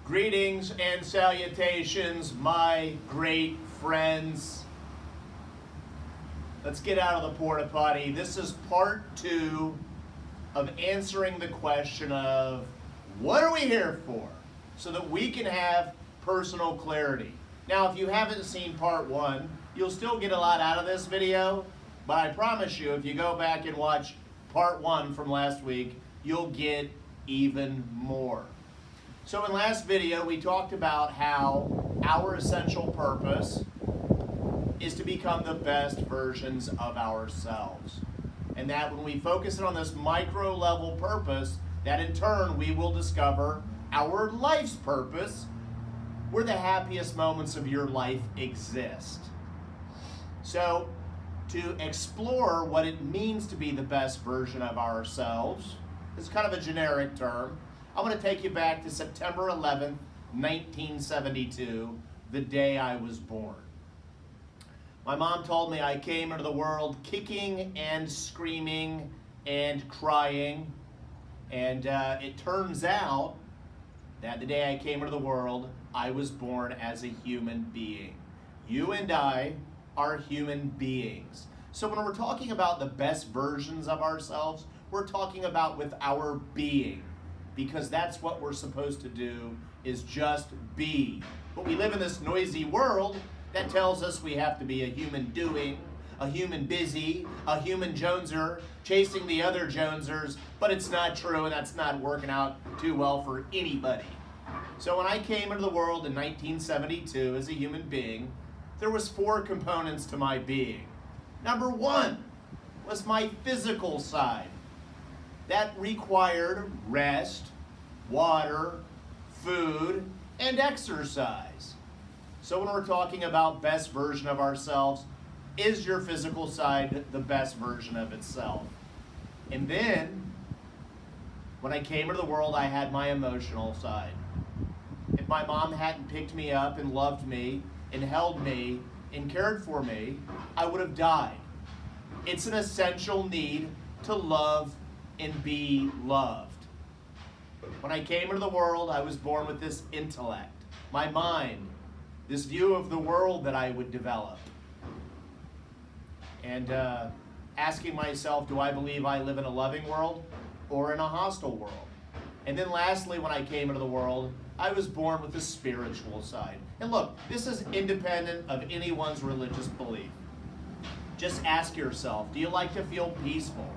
Greetings and salutations, my great friends. Let's get out of the porta potty. This is part 2 of answering the question of what are we here for, so that we can have personal clarity. Now, if you haven't seen part 1, you'll still get a lot out of this video, but I promise you, if you go back and watch part 1 from last week, you'll get even more. So in last video, we talked about how our essential purpose is to become the best versions of ourselves. And that when we focus on this micro level purpose, that in turn we will discover our life's purpose, where the happiest moments of your life exist. So to explore what it means to be the best version of ourselves, it's kind of a generic term. I'm going to take you back to September 11th, 1972, the day I was born. My mom told me I came into the world kicking and screaming and crying, and it turns out that the day I came into the world, I was born as a human being. You and I are human beings. So when we're talking about the best versions of ourselves, we're talking about with our being, because that's what we're supposed to do, is just be. But we live in this noisy world that tells us we have to be a human doing, a human busy, a human Joneser, chasing the other Jonesers, but it's not true, and that's not working out too well for anybody. So when I came into the world in 1972 as a human being, there was 4 components to my being. Number 1 was my physical side. That required rest, water, food, and exercise. So when we're talking about best version of ourselves, is your physical side the best version of itself? And then, when I came into the world, I had my emotional side. If my mom hadn't picked me up and loved me and held me and cared for me, I would have died. It's an essential need to love and be loved. When I came into the world, I was born with this intellect, my mind, this view of the world that I would develop. And asking myself, do I believe I live in a loving world or in a hostile world? And then lastly, when I came into the world, I was born with the spiritual side. And look, this is independent of anyone's religious belief. Just ask yourself, do you like to feel peaceful?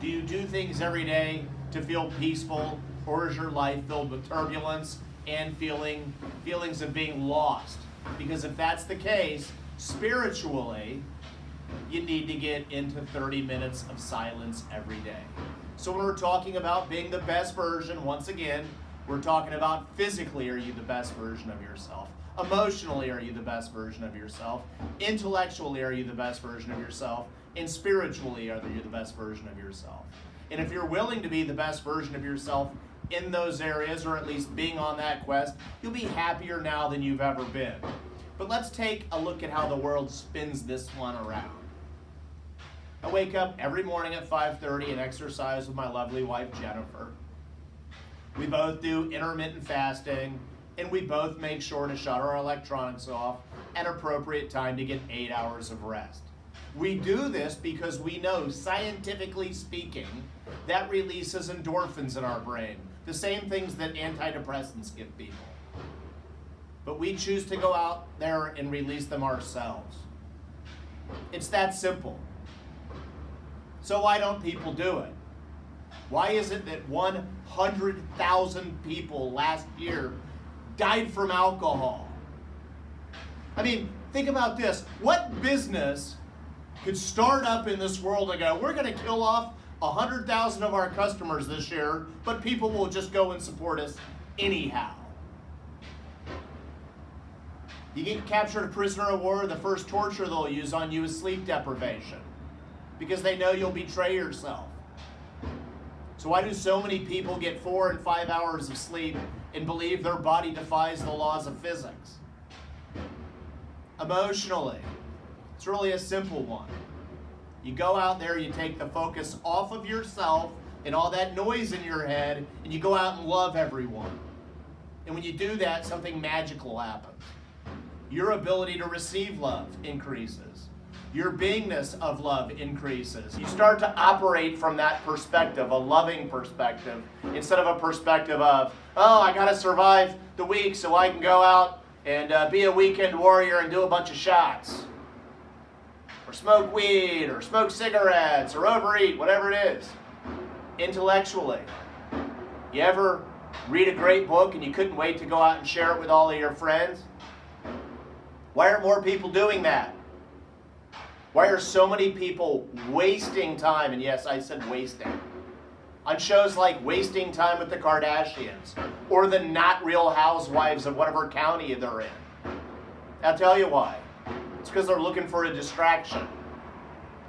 Do you do things every day to feel peaceful, or is your life filled with turbulence and feelings of being lost? Because if that's the case, spiritually, you need to get into 30 minutes of silence every day. So when we're talking about being the best version, once again, we're talking about physically, are you the best version of yourself? Emotionally, are you the best version of yourself? Intellectually, are you the best version of yourself? And spiritually, are you the best version of yourself? And if you're willing to be the best version of yourself in those areas, or at least being on that quest, you'll be happier now than you've ever been. But let's take a look at how the world spins this one around. I wake up every morning at 5:30 and exercise with my lovely wife, Jennifer. We both do intermittent fasting, and we both make sure to shut our electronics off at appropriate time to get 8 hours of rest. We do this because we know, scientifically speaking, that releases endorphins in our brain, the same things that antidepressants give people. But we choose to go out there and release them ourselves. It's that simple. So why don't people do it? Why is it that 100,000 people last year died from alcohol? I mean, think about this. What business could start up in this world and go, we're going to kill off 100,000 of our customers this year, but people will just go and support us anyhow? You get captured a prisoner of war, the first torture they'll use on you is sleep deprivation, because they know you'll betray yourself. So why do so many people get 4 and 5 hours of sleep and believe their body defies the laws of physics? Emotionally, it's really a simple one. You go out there, you take the focus off of yourself and all that noise in your head, and you go out and love everyone. And when you do that, something magical happens. Your ability to receive love increases. Your beingness of love increases. You start to operate from that perspective, a loving perspective, instead of a perspective of, oh, I got to survive the week so I can go out and be a weekend warrior and do a bunch of shots. Or smoke weed, or smoke cigarettes, or overeat, whatever it is. Intellectually. You ever read a great book and you couldn't wait to go out and share it with all of your friends? Why aren't more people doing that? Why are so many people wasting time, and yes, I said wasting, on shows like Wasting Time with the Kardashians, or the Not Real Housewives of whatever county they're in? I'll tell you why. It's because they're looking for a distraction.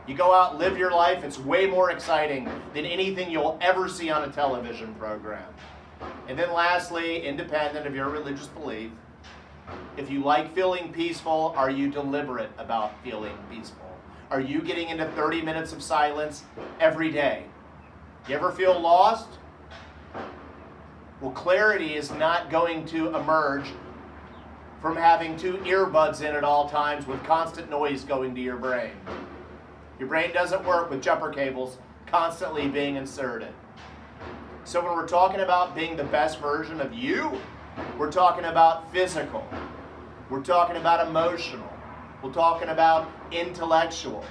You go out, live your life, it's way more exciting than anything you'll ever see on a television program. And then lastly, independent of your religious belief, if you like feeling peaceful, are you deliberate about feeling peaceful? Are you getting into 30 minutes of silence every day? You ever feel lost? Well, clarity is not going to emerge from having two earbuds in at all times with constant noise going to your brain. Your brain doesn't work with jumper cables constantly being inserted. So when we're talking about being the best version of you, we're talking about physical. We're talking about emotional. We're talking about intellectual.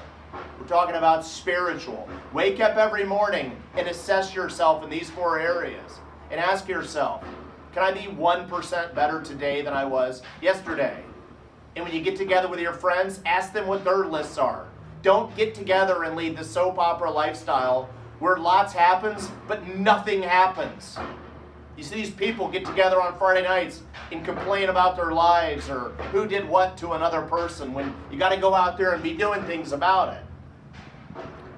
We're talking about spiritual. Wake up every morning and assess yourself in these 4 areas. And ask yourself, can I be 1% better today than I was yesterday? And when you get together with your friends, ask them what their lists are. Don't get together and lead the soap opera lifestyle where lots happens, but nothing happens. You see these people get together on Friday nights and complain about their lives or who did what to another person when you got to go out there and be doing things about it.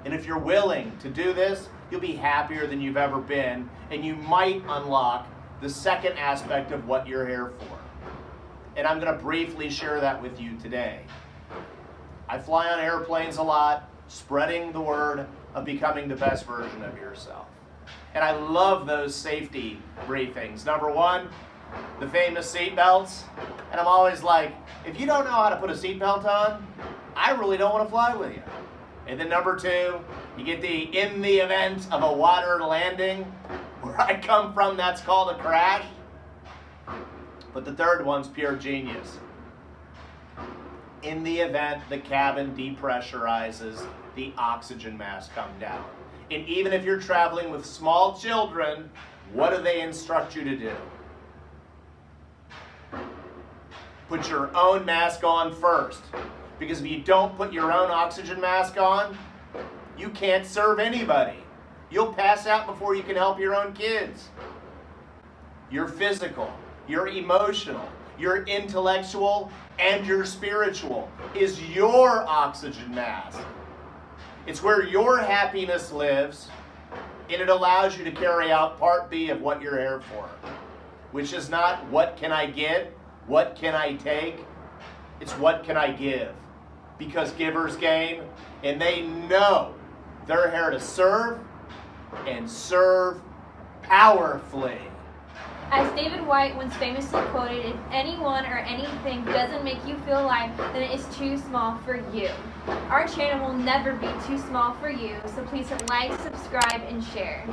And if you're willing to do this, you'll be happier than you've ever been, and you might unlock the second aspect of what you're here for. And I'm going to briefly share that with you today. I fly on airplanes a lot, spreading the word of becoming the best version of yourself. And I love those safety briefings. Number 1, the famous seat belts. And I'm always like, if you don't know how to put a seatbelt on, I really don't want to fly with you. And then number 2, you get the in the event of a water landing. Where I come from, that's called a crash. But the third one's pure genius. In the event the cabin depressurizes, the oxygen mask come down. And even if you're traveling with small children, what do they instruct you to do? Put your own mask on first. Because if you don't put your own oxygen mask on, you can't serve anybody. You'll pass out before you can help your own kids. Your physical, your emotional, your intellectual, and your spiritual is your oxygen mask. It's where your happiness lives, and it allows you to carry out part B of what you're here for, which is not what can I get, what can I take, it's what can I give. Because givers gain, and they know they're here to serve, and serve powerfully. As David White once famously quoted, if anyone or anything doesn't make you feel alive, then it is too small for you. Our channel will never be too small for you, so please like, subscribe, and share.